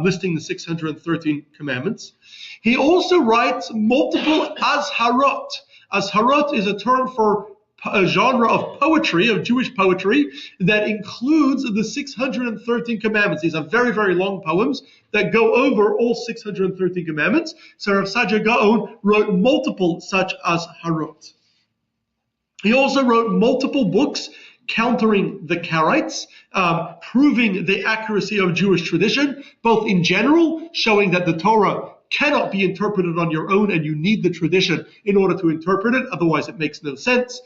listing the 613 commandments. He also writes multiple azharot. Azharot is a term for a genre of poetry, of Jewish poetry, that includes the 613 commandments. These are very, very long poems that go over all 613 commandments. So Rav Saadia Gaon wrote multiple such azharot. He also wrote multiple books countering the Karaites, proving the accuracy of Jewish tradition, both in general, showing that the Torah cannot be interpreted on your own and you need the tradition in order to interpret it, otherwise it makes no sense.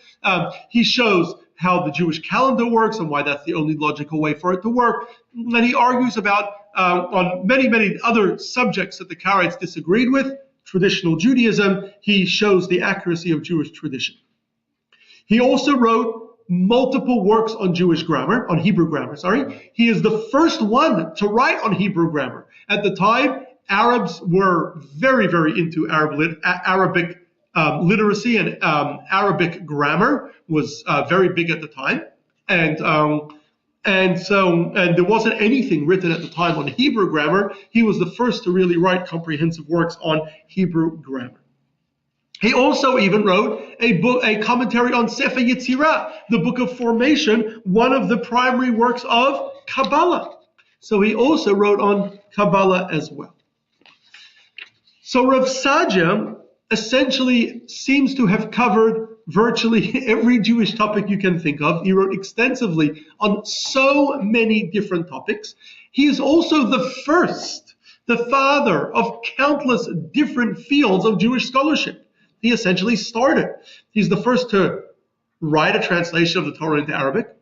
He shows how the Jewish calendar works and why that's the only logical way for it to work. And he argues about, on many, many other subjects that the Karaites disagreed with, traditional Judaism, he shows the accuracy of Jewish tradition. He also wrote multiple works on Hebrew grammar. He is the first one to write on Hebrew grammar. At the time, Arabs were very, very into Arabic literacy, and Arabic grammar was very big at the time. And there wasn't anything written at the time on Hebrew grammar. He was the first to really write comprehensive works on Hebrew grammar. He also even wrote a commentary on Sefer Yetzirah, the book of formation, one of the primary works of Kabbalah. So he also wrote on Kabbalah as well. So Rav Saadia essentially seems to have covered virtually every Jewish topic you can think of. He wrote extensively on so many different topics. He is also the father of countless different fields of Jewish scholarship. He essentially started. He's the first to write a translation of the Torah into Arabic.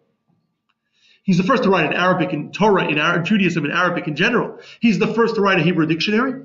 He's the first to write in Arabic in Torah, in Judaism, in Arabic in general. He's the first to write a Hebrew dictionary.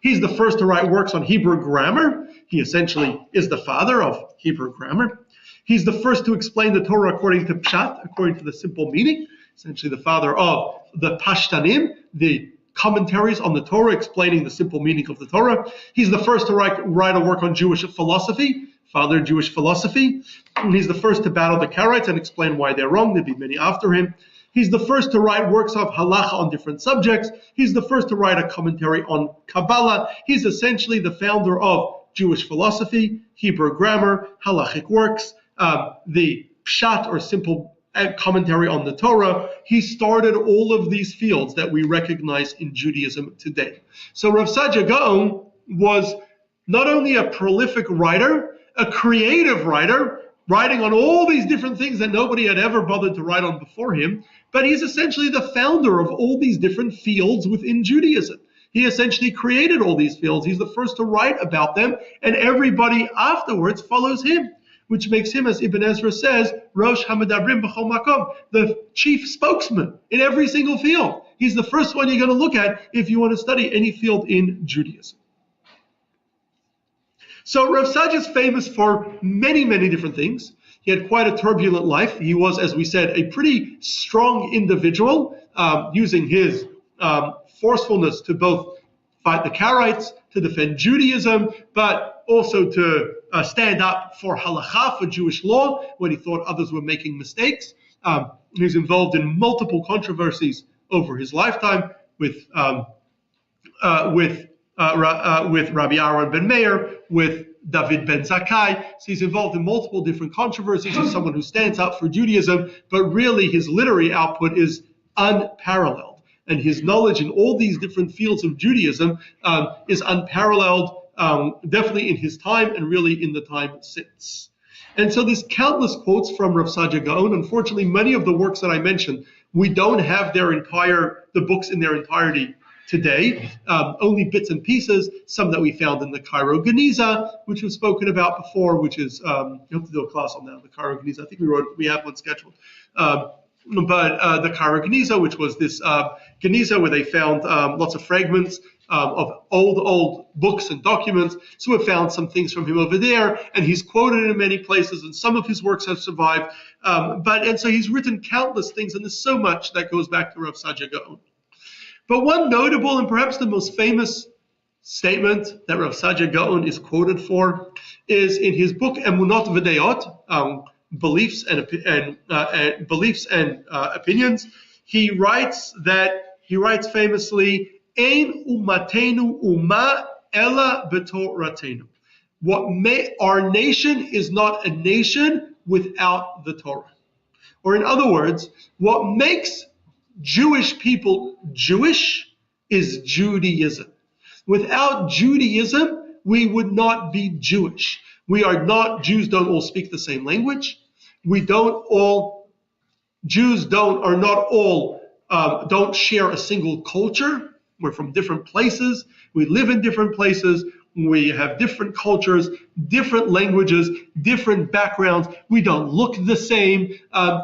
He's the first to write works on Hebrew grammar. He essentially is the father of Hebrew grammar. He's the first to explain the Torah according to Pshat, according to the simple meaning. Essentially the father of the Pashtanim, the commentaries on the Torah explaining the simple meaning of the Torah. He's the first to write a work on Jewish philosophy, father of Jewish philosophy. And he's the first to battle the Karaites and explain why they're wrong. There'd be many after him. He's the first to write works of halacha on different subjects. He's the first to write a commentary on Kabbalah. He's essentially the founder of Jewish philosophy, Hebrew grammar, halachic works, the Pshat or simple commentary on the Torah. He started all of these fields that we recognize in Judaism today. So Rav Saadia Gaon was not only a prolific writer, a creative writer, writing on all these different things that nobody had ever bothered to write on before him, but he's essentially the founder of all these different fields within Judaism. He essentially created all these fields. He's the first to write about them, and everybody afterwards follows him, which makes him, as Ibn Ezra says, Rosh Hamadabrim B'chol Makom, the chief spokesman in every single field. He's the first one you're going to look at if you want to study any field in Judaism. So Rav Saadia is famous for many, many different things. He had quite a turbulent life. He was, as we said, a pretty strong individual, using his forcefulness to both fight the Karaites, to defend Judaism, but also to stand up for halakha, for Jewish law, when he thought others were making mistakes. He was involved in multiple controversies over his lifetime with Rabbi Aaron ben Meir, with David ben Zakkai. So he's involved in multiple different controversies. He's someone who stands up for Judaism, but really his literary output is unparalleled. And his knowledge in all these different fields of Judaism is unparalleled, definitely in his time and really in the time since. And so there's countless quotes from Rav Saadia Gaon. Unfortunately, many of the works that I mentioned, we don't have the books in their entirety today, only bits and pieces, some that we found in the Cairo Geniza, which was spoken about before, which is, you have to do a class on that, the Cairo Geniza. I think we have one scheduled. But the Cairo Geniza, which was this Geniza where they found lots of fragments of old books and documents. So we found some things from him over there, and he's quoted in many places, and some of his works have survived. And so he's written countless things, and there's so much that goes back to Rav Saadia Gaon. But one notable and perhaps the most famous statement that Rav Saadia Gaon is quoted for is in his book Emunot V'Deot, Beliefs and Opinions. He writes famously, Ein umatenu uma ela b'toratenu. Our nation is not a nation without the Torah. Or in other words, what makes Jewish people Jewish is Judaism. Without Judaism, we would not be Jewish. Jews don't all speak the same language. Jews don't share a single culture. We're from different places. We live in different places. We have different cultures, different languages, different backgrounds. We don't look the same.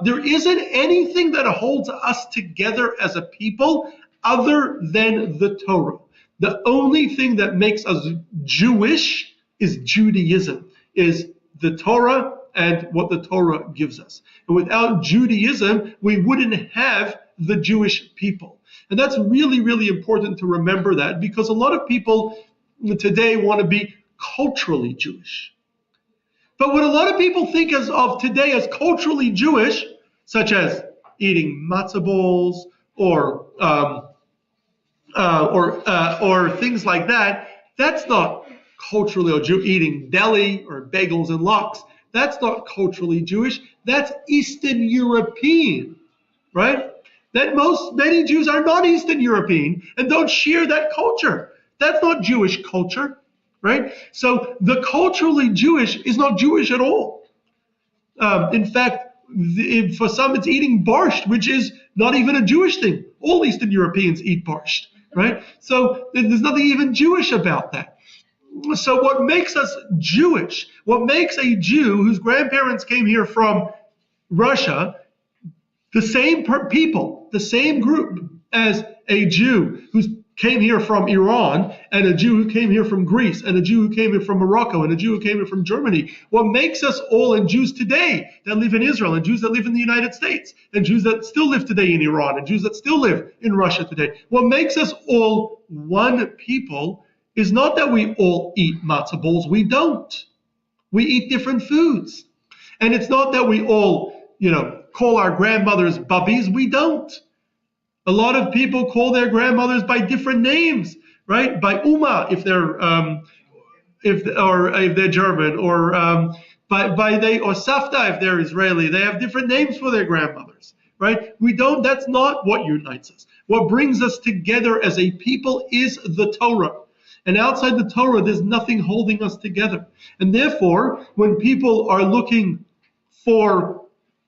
There isn't anything that holds us together as a people other than the Torah. The only thing that makes us Jewish is Judaism, is the Torah and what the Torah gives us. And without Judaism, we wouldn't have the Jewish people. And that's really, really important to remember that, because a lot of people today want to be culturally Jewish. But what a lot of people think of today as culturally Jewish, such as eating matzah balls or things like that, that's not culturally or eating deli or bagels and lox. That's not culturally Jewish. That's Eastern European, right? Many Jews are not Eastern European and don't share that culture. That's not Jewish culture, right? So the culturally Jewish is not Jewish at all. In fact, for some, it's eating borscht, which is not even a Jewish thing. All Eastern Europeans eat borscht, right? So there's nothing even Jewish about that. So what makes us Jewish, what makes a Jew whose grandparents came here from Russia, the same people, the same group as a Jew who came here from Iran, and a Jew who came here from Greece, and a Jew who came here from Morocco, and a Jew who came here from Germany. What makes us all, and Jews today that live in Israel, and Jews that live in the United States, and Jews that still live today in Iran, and Jews that still live in Russia today, what makes us all one people is not that we all eat matzah balls. We don't. We eat different foods. And it's not that we all, call our grandmothers bubbies. We don't. A lot of people call their grandmothers by different names, right? By Uma if they're if they're German, or or Safta if they're Israeli. They have different names for their grandmothers, right? We don't. That's not what unites us. What brings us together as a people is the Torah. And outside the Torah, there's nothing holding us together. And therefore, when people are looking for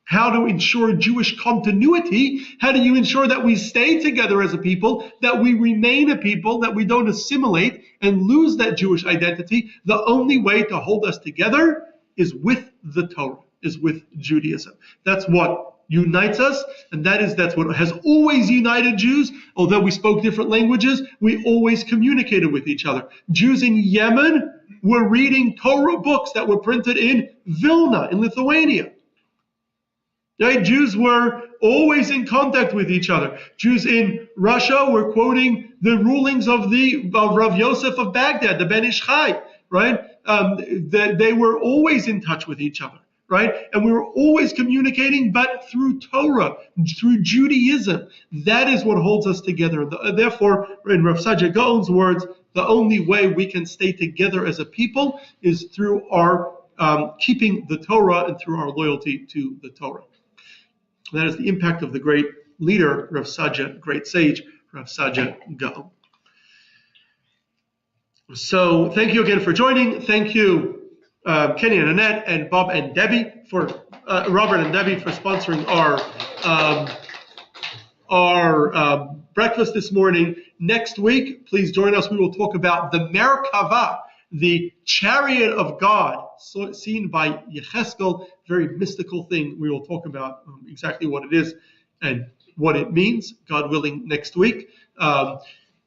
how to ensure Jewish continuity, how do you ensure that we stay together as a people, that we remain a people, that we don't assimilate and lose that Jewish identity? The only way to hold us together is with the Torah, is with Judaism. That's what unites us, and that's what has always united Jews. Although we spoke different languages, we always communicated with each other. Jews in Yemen were reading Torah books that were printed in Vilna, in Lithuania. Right? Jews were always in contact with each other. Jews in Russia were quoting the rulings of Rav Yosef of Baghdad, the Ben Ish Chai, right? They were always in touch with each other, right? And we were always communicating, but through Torah, through Judaism. That is what holds us together. Therefore, in Rav Saadia Gaon's words, the only way we can stay together as a people is through our keeping the Torah and through our loyalty to the Torah. That is the impact of the great leader, Rav Saadia, great sage, Rav Saadia Gaon. So thank you again for joining. Thank you, Kenny and Annette and Bob and Debbie Robert and Debbie for sponsoring our breakfast this morning. Next week, please join us. We will talk about the Merkava, the chariot of God, seen by Yecheskel, very mystical thing. We will talk about exactly what it is and what it means, God willing, next week.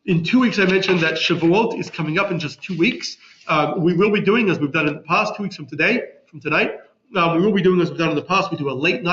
In 2 weeks, I mentioned that Shavuot is coming up in just 2 weeks. We will be doing, as we've done in the past, 2 weeks from tonight, we will be doing as we've done in the past. We do a late night